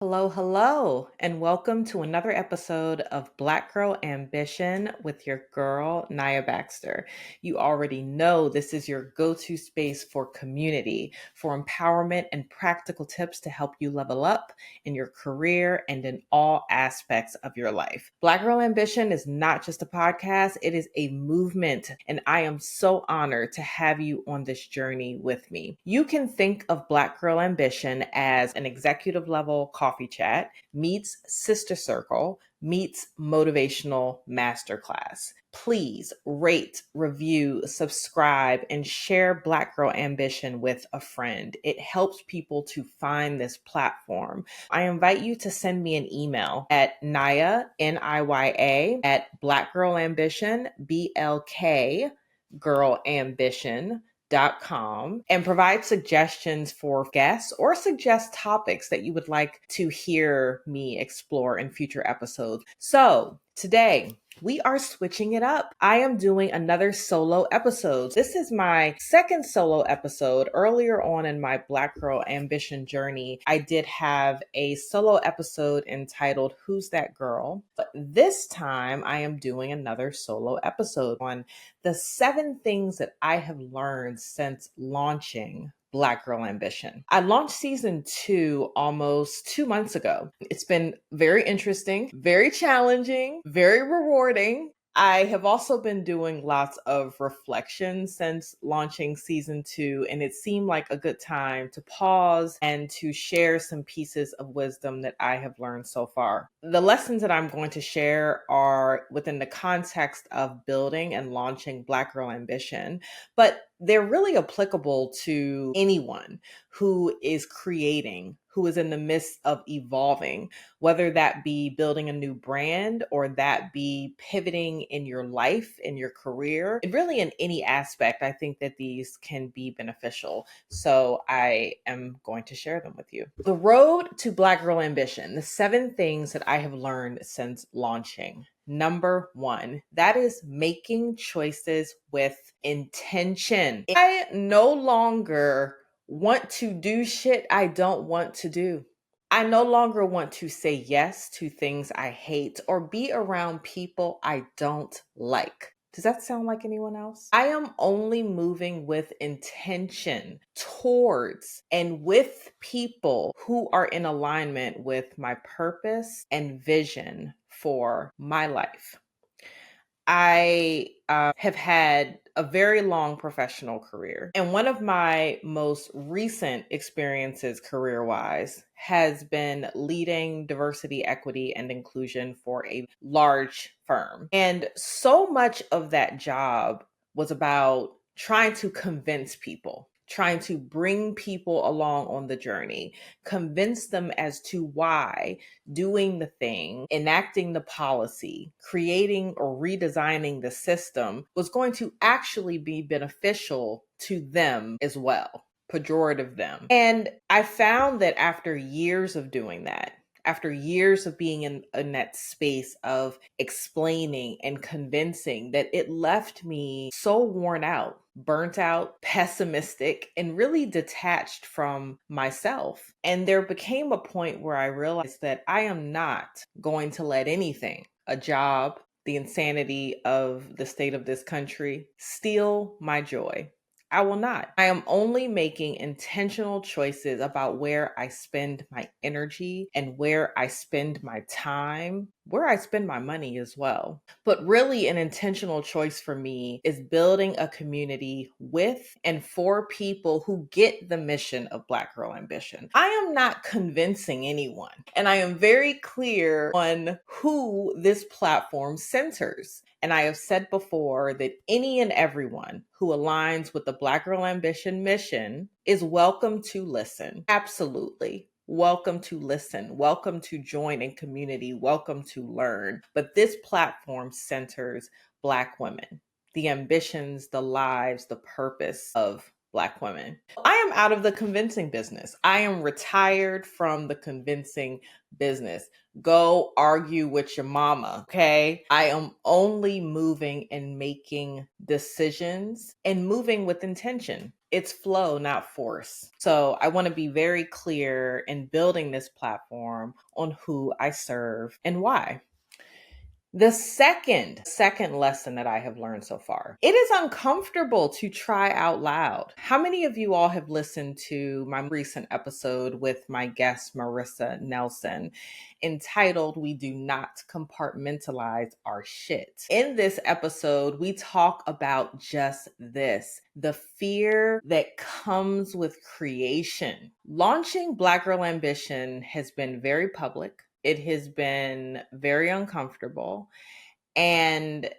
hello, and welcome to another episode of Black Girl Ambition with your girl, Niya Baxter. You already know this is your go-to space for community, for empowerment and practical tips to help you level up in your career and in all aspects of your life. Black Girl Ambition is not just a podcast, it is a movement, and I am so honored to have you on this journey with me. You can think of Black Girl Ambition as an executive level coffee chat meets sister circle meets motivational masterclass. Please rate, review, subscribe, and share Black Girl Ambition with a friend. It helps people to find this platform. I invite you to send me an email at Niya, Niya, at Black Girl Ambition, BLKGirl Ambition .com, and provide suggestions for guests or suggest topics that you would like to hear me explore in future episodes. So today, we are switching it up. I am doing another solo episode. This is my second solo episode. Earlier on in my Black Girl Ambition journey, I did have a solo episode entitled Who's That Girl? But this time I am doing another solo episode on the 7 things that I have learned since launching Black Girl Ambition. I launched season 2 almost 2 months ago. It's been very interesting, very challenging, very rewarding. I have also been doing lots of reflection since launching season 2, and it seemed like a good time to pause and to share some pieces of wisdom that I have learned so far. The lessons that I'm going to share are within the context of building and launching Black Girl Ambition, but they're really applicable to anyone who is creating, who is in the midst of evolving, whether that be building a new brand or that be pivoting in your life, in your career, and really in any aspect. I think that these can be beneficial. So I am going to share them with you. The road to Black Girl Ambition, the 7 things that I have learned since launching. Number 1, that is making choices with intention. I no longer want to do shit I don't want to do. I no longer want to say yes to things I hate or be around people I don't like. Does that sound like anyone else? I am only moving with intention towards and with people who are in alignment with my purpose and vision for my life. I have had a very long professional career. And one of my most recent experiences career-wise has been leading diversity, equity, and inclusion for a large firm. And so much of that job was about trying to convince people, trying to bring people along on the journey, convince them as to why doing the thing, enacting the policy, creating or redesigning the system was going to actually be beneficial to them as well, pejorative them. And I found that after years of doing that, after years of being in that space of explaining and convincing, that it left me so worn out, burnt out, pessimistic, and really detached from myself. And there became a point where I realized that I am not going to let anything, a job, the insanity of the state of this country, steal my joy. I will not. I am only making intentional choices about where I spend my energy and where I spend my time, where I spend my money as well. But really, an intentional choice for me is building a community with and for people who get the mission of Black Girl Ambition. I am not convincing anyone, and I am very clear on who this platform centers. And I have said before that any and everyone who aligns with the Black Girl Ambition mission is welcome to listen. Absolutely. Welcome to listen. Welcome to join in community. Welcome to learn. But this platform centers Black women, the ambitions, the lives, the purpose of Black women. I am out of the convincing business. I am retired from the convincing business. Go argue with your mama, okay? I am only moving and making decisions and moving with intention. It's flow, not force. So I want to be very clear in building this platform on who I serve and why. The second lesson that I have learned so far, it is uncomfortable to try out loud. How many of you all have listened to my recent episode with my guest, Marissa Nelson, entitled We Do Not Compartmentalize Our Shit? In this episode, we talk about just this, the fear that comes with creation. Launching Black Girl Ambition has been very public. It has been very uncomfortable. And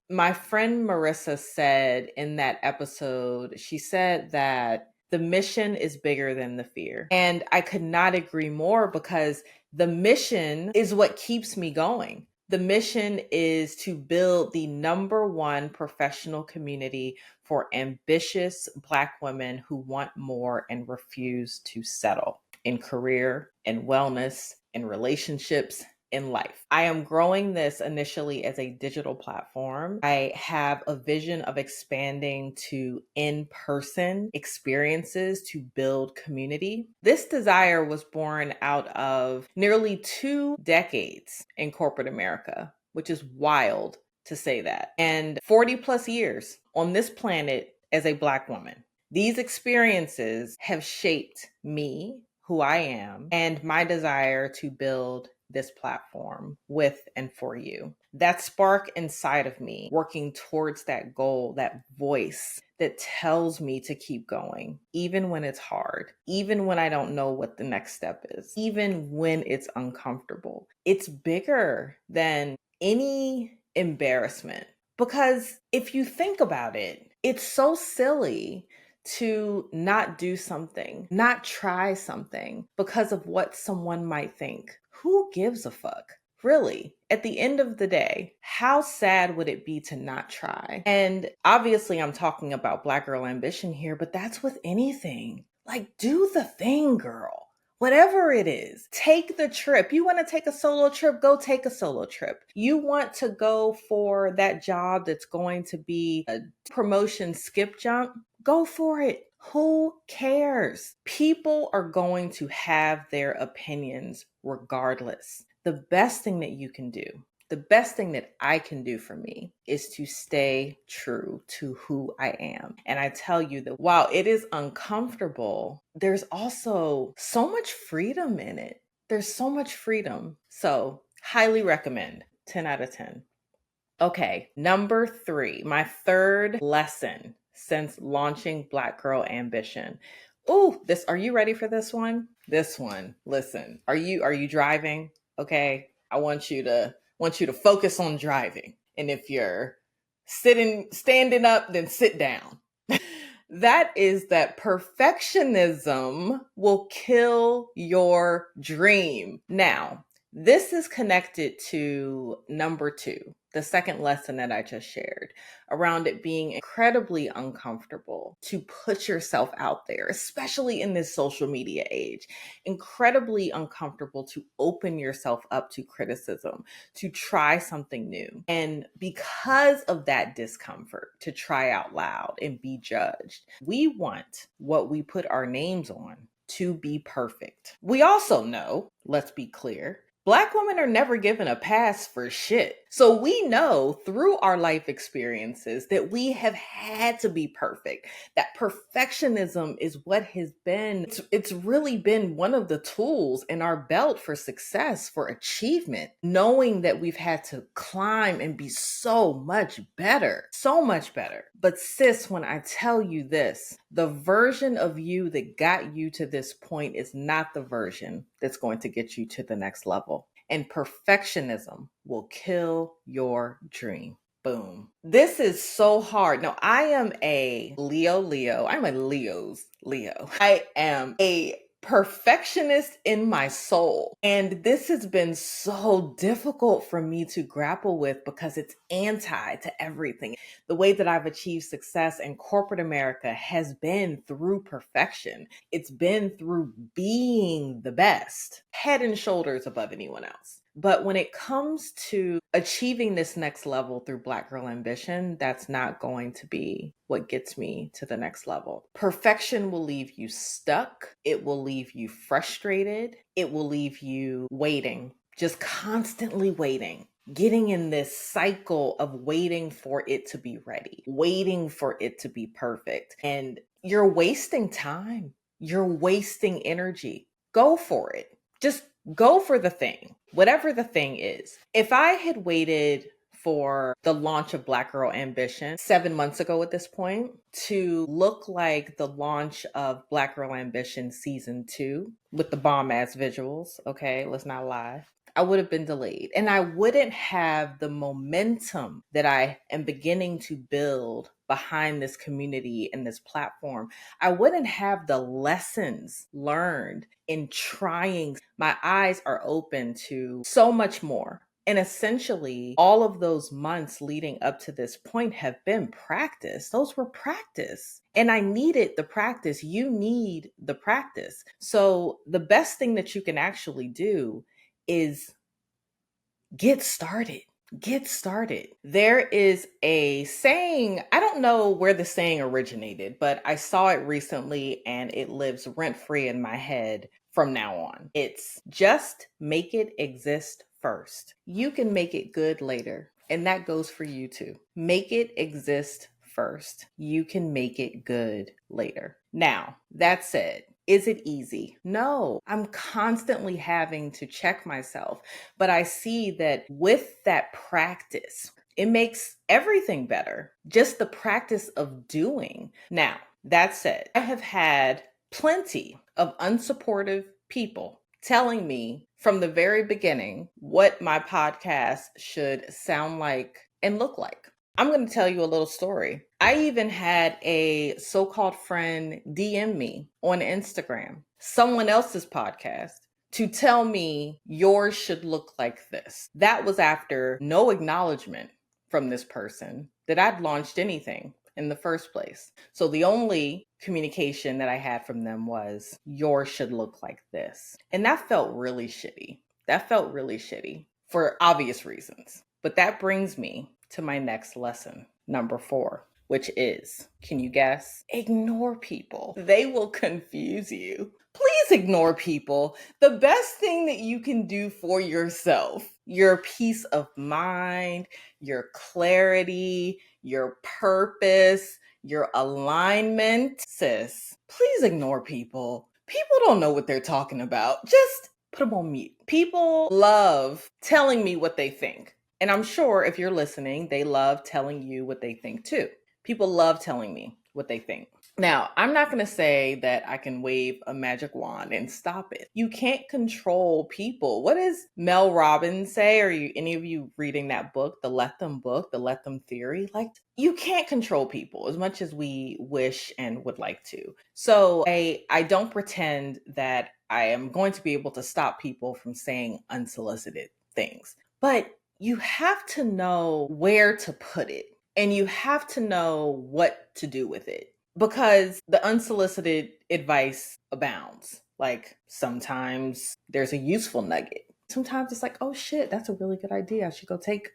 my friend Marissa said in that episode, she said that the mission is bigger than the fear. And I could not agree more, because the mission is what keeps me going. The mission is to build the #1 professional community for ambitious Black women who want more and refuse to settle in career, in wellness, in relationships, in life. I am growing this initially as a digital platform. I have a vision of expanding to in-person experiences to build community. This desire was born out of nearly 2 decades in corporate America, which is wild to say that, and 40 plus years on this planet as a Black woman. These experiences have shaped me, who I am, and my desire to build this platform with and for you. That spark inside of me, working towards that goal, that voice that tells me to keep going, even when it's hard, even when I don't know what the next step is, even when it's uncomfortable. It's bigger than any embarrassment. Because if you think about it, it's so silly to not do something, not try something because of what someone might think. Who gives a fuck? Really, at the end of the day, how sad would it be to not try? And obviously, I'm talking about Black Girl Ambition here, but that's with anything. Like, do the thing, girl. Whatever it is, take the trip. You want to take a solo trip? Go take a solo trip. You want to go for that job that's going to be a promotion skip jump? Go for it. Who cares? People are going to have their opinions regardless. The best thing that you can do, the best thing that I can do for me, is to stay true to who I am. And I tell you that while it is uncomfortable, there's also so much freedom in it. There's so much freedom. So, highly recommend. 10 out of 10. Okay, number 3, my third lesson since launching Black Girl Ambition. Are you ready for this one? This one, listen, are you driving? Okay, I want you to focus on driving. And if you're standing up, then sit down. That is that perfectionism will kill your dream. Now, this is connected to number 2, the second lesson that I just shared, around it being incredibly uncomfortable to put yourself out there, especially in this social media age. Incredibly uncomfortable to open yourself up to criticism, to try something new. And because of that discomfort, to try out loud and be judged, we want what we put our names on to be perfect. We also know, let's be clear, Black women are never given a pass for shit. So we know through our life experiences that we have had to be perfect. That perfectionism is what has been, it's really been one of the tools in our belt for success, for achievement, knowing that we've had to climb and be so much better, so much better. But sis, when I tell you this, the version of you that got you to this point is not the version that's going to get you to the next level. And perfectionism will kill your dream. Boom. This is so hard. Now, I am a Leo. I'm a Leo's Leo. I am a perfectionist in my soul. And this has been so difficult for me to grapple with because it's anti to everything. The way that I've achieved success in corporate America has been through perfection. It's been through being the best, head and shoulders above anyone else. But when it comes to achieving this next level through Black Girl Ambition, that's not going to be what gets me to the next level. Perfection will leave you stuck. It will leave you frustrated. It will leave you waiting, just constantly waiting, getting in this cycle of waiting for it to be ready, waiting for it to be perfect. And you're wasting time. You're wasting energy. Go for it. Just go for the thing, whatever the thing is. If I had waited for the launch of Black Girl Ambition 7 months ago at this point to look like the launch of Black Girl Ambition season 2 with the bomb ass visuals, okay, let's not lie, I would have been delayed and I wouldn't have the momentum that I am beginning to build behind this community and this platform. I wouldn't have the lessons learned in trying. My eyes are open to so much more. And essentially, all of those months leading up to this point have been practice. Those were practice. And I needed the practice. You need the practice. So the best thing that you can actually do is get started. Get started. There is a saying, I don't know where the saying originated, but I saw it recently and it lives rent free in my head from now on. It's just make it exist first. You can make it good later. And that goes for you too. Make it exist first. You can make it good later. Now, that said, is it easy? No, I'm constantly having to check myself, but I see that with that practice, it makes everything better. Just the practice of doing. Now, that said, I have had plenty of unsupportive people telling me from the very beginning what my podcast should sound like and look like. I'm going to tell you a little story. I even had a so-called friend DM me on Instagram, someone else's podcast, to tell me yours should look like this. That was after no acknowledgement from this person that I'd launched anything in the first place. So the only communication that I had from them was yours should look like this. And that felt really shitty. That felt really shitty for obvious reasons. But that brings me to my next lesson, number 4, which is, can you guess? Ignore people. They will confuse you. Please ignore people. The best thing that you can do for yourself, your peace of mind, your clarity, your purpose, your alignment, sis, please ignore people. People don't know what they're talking about. Just put them on mute. People love telling me what they think. And I'm sure if you're listening, they love telling you what they think too. People love telling me what they think. Now, I'm not going to say that I can wave a magic wand and stop it. You can't control people. What does Mel Robbins say? Are you any of you reading that book, the Let Them book, the Let Them theory? Like, you can't control people as much as we wish and would like to. So I don't pretend that I am going to be able to stop people from saying unsolicited things. But you have to know where to put it and you have to know what to do with it because the unsolicited advice abounds. Like sometimes there's a useful nugget. Sometimes it's like, oh shit, that's a really good idea. I should go take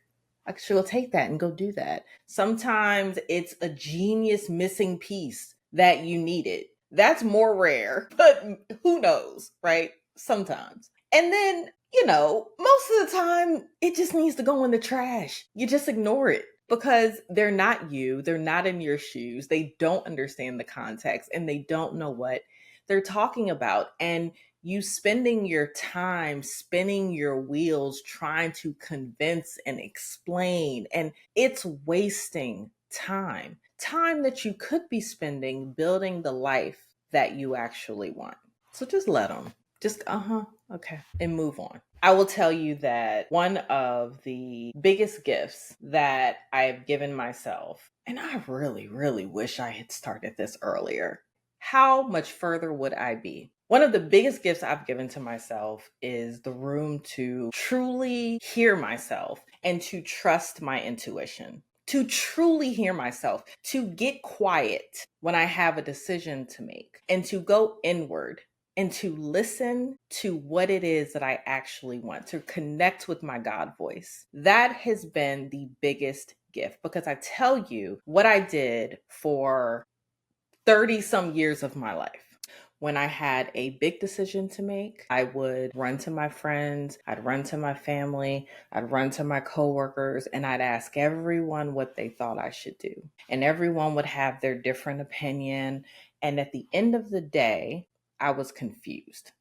that and go do that. Sometimes it's a genius missing piece that you needed. That's more rare, but who knows, right? Sometimes. And then most of the time, it just needs to go in the trash. You just ignore it because they're not you. They're not in your shoes. They don't understand the context and they don't know what they're talking about. And you spending your time spinning your wheels trying to convince and explain, and it's wasting time that you could be spending building the life that you actually want. So just let them. Just, okay, and move on. I will tell you that one of the biggest gifts that I've given myself, and I really, really wish I had started this earlier. How much further would I be One of the biggest gifts I've given to myself is the room to truly hear myself and to trust my intuition. To truly hear myself, to get quiet when I have a decision to make, and to go inward and to listen to what it is that I actually want, to connect with my God voice. That has been the biggest gift, because I tell you what I did for 30 some years of my life. When I had a big decision to make, I would run to my friends, I'd run to my family, I'd run to my coworkers, and I'd ask everyone what they thought I should do. And everyone would have their different opinion. And at the end of the day, I was confused.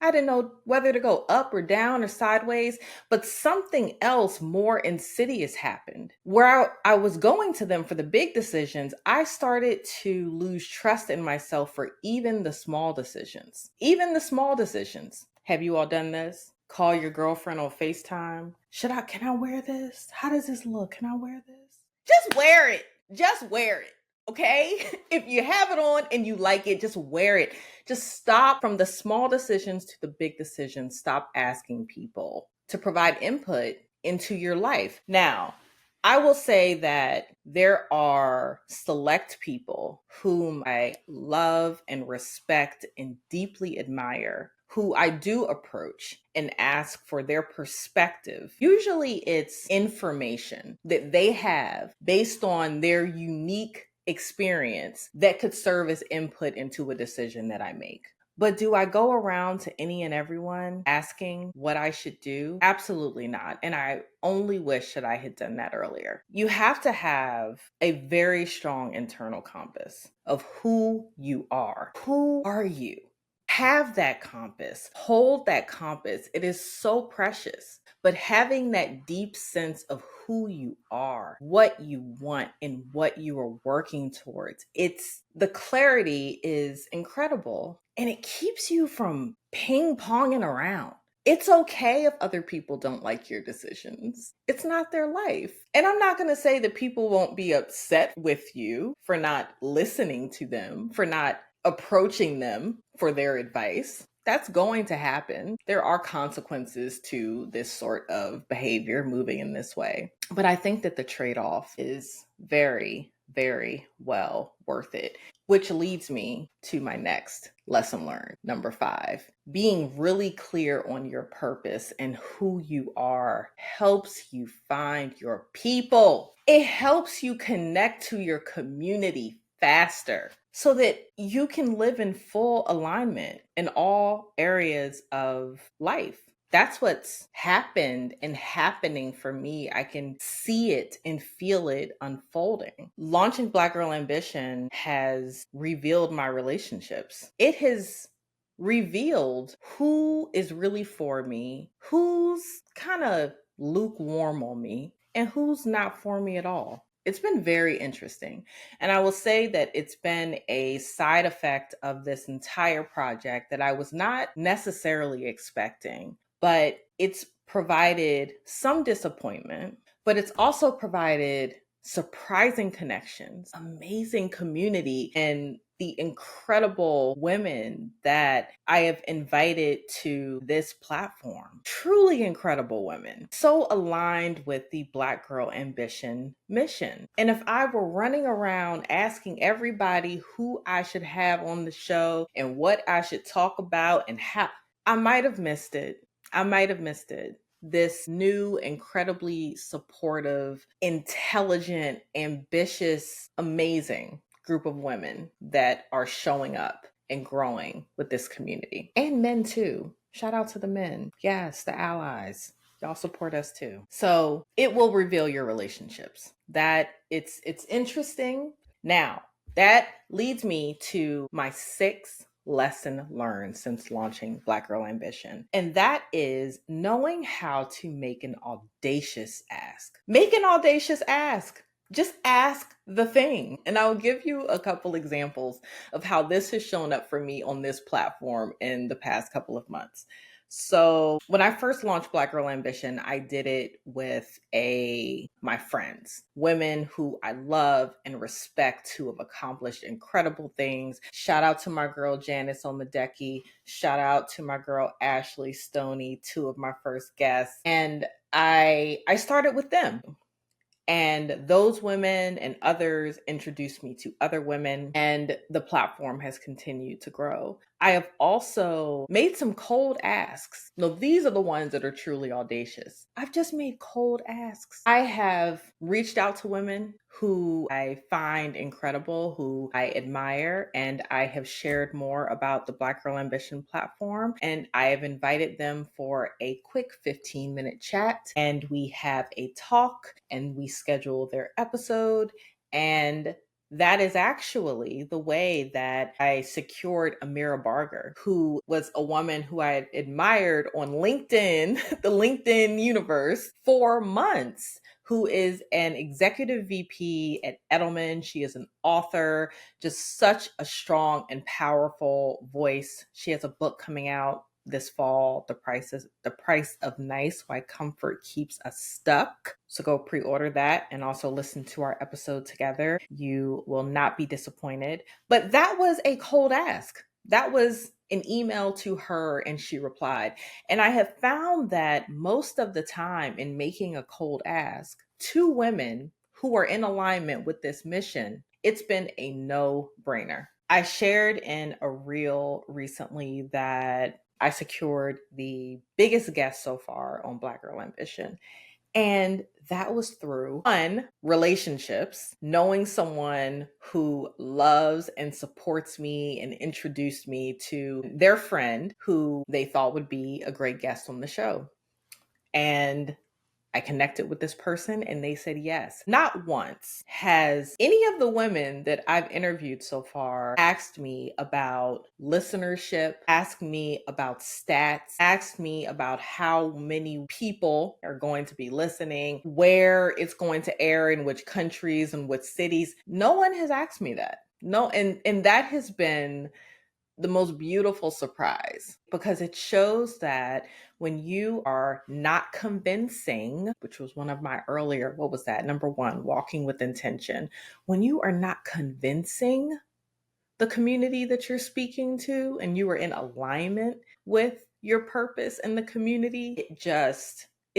I didn't know whether to go up or down or sideways, but something else more insidious happened. Where I was going to them for the big decisions, I started to lose trust in myself for even the small decisions. Even the small decisions. Have you all done this? Call your girlfriend on FaceTime. Can I wear this? How does this look? Can I wear this? Just wear it. Just wear it. Okay? If you have it on and you like it, just wear it. Just stop from the small decisions to the big decisions. Stop asking people to provide input into your life. Now, I will say that there are select people whom I love and respect and deeply admire, who I do approach and ask for their perspective. Usually it's information that they have based on their unique experience that could serve as input into a decision that I make. But do I go around to any and everyone asking what I should do? Absolutely not. And I only wish that I had done that earlier. You have to have a very strong internal compass of who you are. Who are you? Have that compass, hold that compass. It is so precious. But having that deep sense of who you are, what you want, and what you are working towards, the clarity is incredible, and it keeps you from ping-ponging around. It's okay if other people don't like your decisions. It's not their life. And I'm not going to say that people won't be upset with you for not listening to them, for not approaching them for their advice. That's going to happen. There are consequences to this sort of behavior, moving in this way. But I think that the trade-off is very, very well worth it. Which leads me to my next lesson learned, number 5. Being really clear on your purpose and who you are helps you find your people. It helps you connect to your community faster so that you can live in full alignment in all areas of life. That's what's happened and happening for me. I can see it and feel it unfolding. Launching Black Girl Ambition has revealed my relationships. It has revealed who is really for me, who's kind of lukewarm on me, and who's not for me at all. It's been very interesting. And I will say that it's been a side effect of this entire project that I was not necessarily expecting, but it's provided some disappointment, but it's also provided surprising connections, amazing community, and the incredible women that I have invited to this platform. Truly incredible women. So aligned with the Black Girl Ambition mission. And if I were running around asking everybody who I should have on the show and what I should talk about and how, I might have missed it. This new, incredibly supportive, intelligent, ambitious, amazing group of women that are showing up and growing with this community. And men too. Shout out to the men. Yes, the allies. Y'all support us too. So it will reveal your relationships. That it's interesting. Now, that leads me to my 6th lesson learned since launching Black Girl Ambition. And that is knowing how to make an audacious ask. Make an audacious ask. Just ask the thing. And I'll give you a couple examples of how this has shown up for me on this platform in the past couple of months. So when I first launched Black Girl Ambition, I did it with my friends, women who I love and respect, who have accomplished incredible things. Shout out to my girl Janice Omedeki. Shout out to my girl Ashley Stoney, two of my first guests. And I started with them. And those women and others introduced me to other women, and the platform has continued to grow. I have also made some cold asks. No, these are the ones that are truly audacious. I've just made cold asks. I have reached out to women who I find incredible, who I admire, and I have shared more about the Black Girl Ambition platform. And I have invited them for a quick 15-minute chat, and we have a talk, and we schedule their episode. And that is actually the way that I secured Amira Barger, who was a woman who I had admired on LinkedIn, the LinkedIn universe, for months, who is an executive VP at Edelman. She is an author, just such a strong and powerful voice. She has a book coming out this fall, The Price of Nice, Why Comfort Keeps Us Stuck. So go pre-order that and also listen to our episode together. You will not be disappointed. But that was a cold ask. That was an email to her and she replied. And I have found that most of the time in making a cold ask to women who are in alignment with this mission, it's been a no-brainer. I shared in a reel recently that I secured the biggest guest so far on Black Girl Ambition. And that was through relationships, knowing someone who loves and supports me and introduced me to their friend who they thought would be a great guest on the show. And I connected with this person and they said yes. Not once has any of the women that I've interviewed so far asked me about listenership, asked me about stats, asked me about how many people are going to be listening, where it's going to air, in which countries and which cities. No one has asked me that. No, and that has been the most beautiful surprise, because it shows that when you are not convincing, which was one of my earlier, what was that? Number one, walking with intention. When you are not convincing the community that you're speaking to and you are in alignment with your purpose and the community, it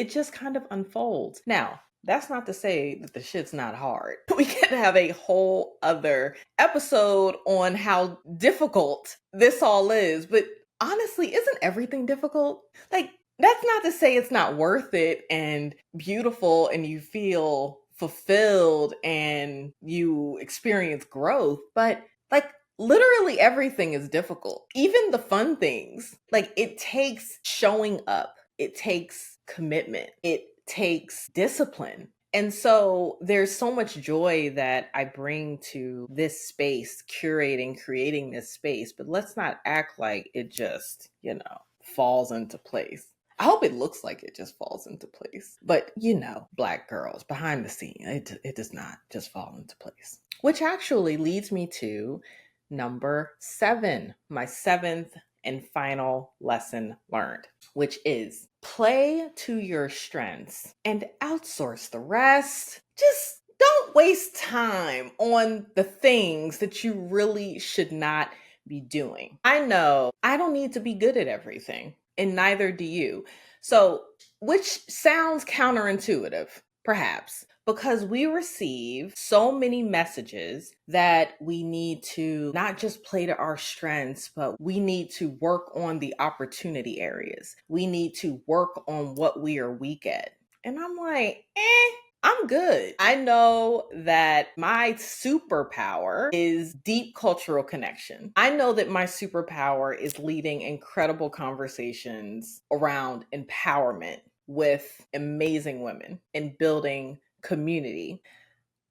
just kind of unfolds. Now, that's not to say that the shit's not hard. We can have a whole other episode on how difficult this all is. But honestly, isn't everything difficult? Like, that's not to say it's not worth it and beautiful and you feel fulfilled and you experience growth. But like, literally everything is difficult. Even the fun things. Like, it takes showing up. It takes commitment. It takes discipline. And so there's so much joy that I bring to this space, creating this space. But let's not act like it just, falls into place. I hope it looks like it just falls into place. But, Black girls behind the scene, it does not just fall into place. Which actually leads me to number 7, my 7th and final lesson learned, which is play to your strengths and outsource the rest. Just don't waste time on the things that you really should not be doing. I know I don't need to be good at everything, and neither do you. So, which sounds counterintuitive, perhaps, because we receive so many messages that we need to not just play to our strengths, but we need to work on the opportunity areas. We need to work on what we are weak at. And I'm like, I'm good. I know that my superpower is deep cultural connection. I know that my superpower is leading incredible conversations around empowerment with amazing women and building community.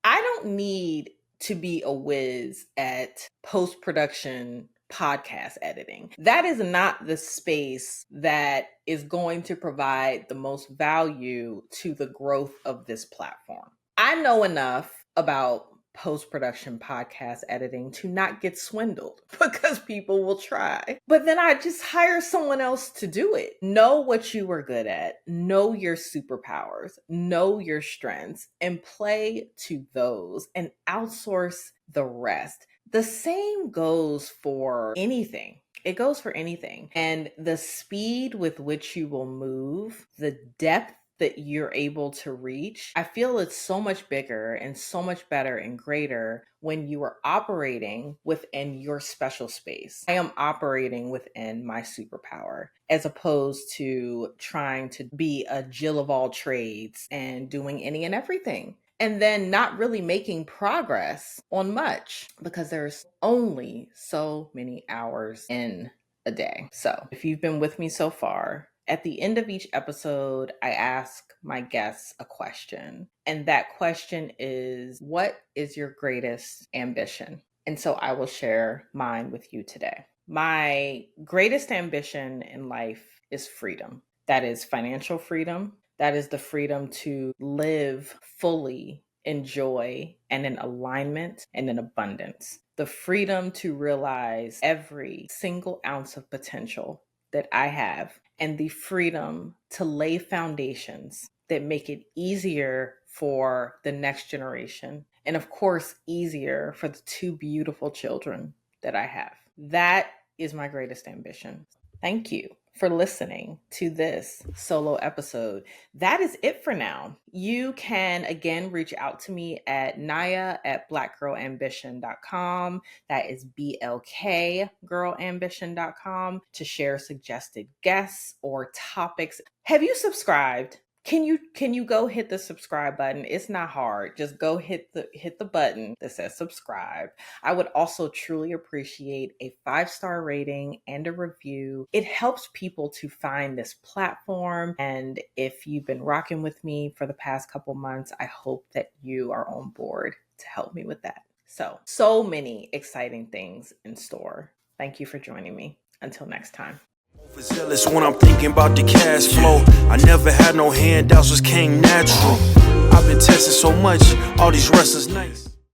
I don't need to be a whiz at post-production podcast editing. That is not the space that is going to provide the most value to the growth of this platform. I know enough about post-production podcast editing to not get swindled because people will try. But then I just hire someone else to do it. Know what you are good at, know your superpowers, know your strengths, and play to those and outsource the rest. The same goes for anything. It goes for anything. And the speed with which you will move, the depth that you're able to reach, I feel it's so much bigger and so much better and greater when you are operating within your special space. I am operating within my superpower as opposed to trying to be a Jill of all trades and doing any and everything, and then not really making progress on much because there's only so many hours in a day. So if you've been with me so far, at the end of each episode, I ask my guests a question. And that question is, what is your greatest ambition? And so I will share mine with you today. My greatest ambition in life is freedom. That is financial freedom. That is the freedom to live fully in joy and in alignment and in abundance. The freedom to realize every single ounce of potential that I have, and the freedom to lay foundations that make it easier for the next generation. And of course, easier for the two beautiful children that I have. That is my greatest ambition. Thank you for listening to this solo episode. That is it for now. You can again reach out to me at Niya@BlackGirlAmbition.com. That is BLKGirlAmbition.com to share suggested guests or topics. Have you subscribed? Can you go hit the subscribe button? It's not hard. Just go hit the button that says subscribe. I would also truly appreciate a 5-star rating and a review. It helps people to find this platform. And if you've been rocking with me for the past couple months, I hope that you are on board to help me with that. So many exciting things in store. Thank you for joining me. Until next time. Overzealous when I'm thinking about the cash flow. I never had no handouts, just came natural. I've been testing so much, all these wrestlers nice.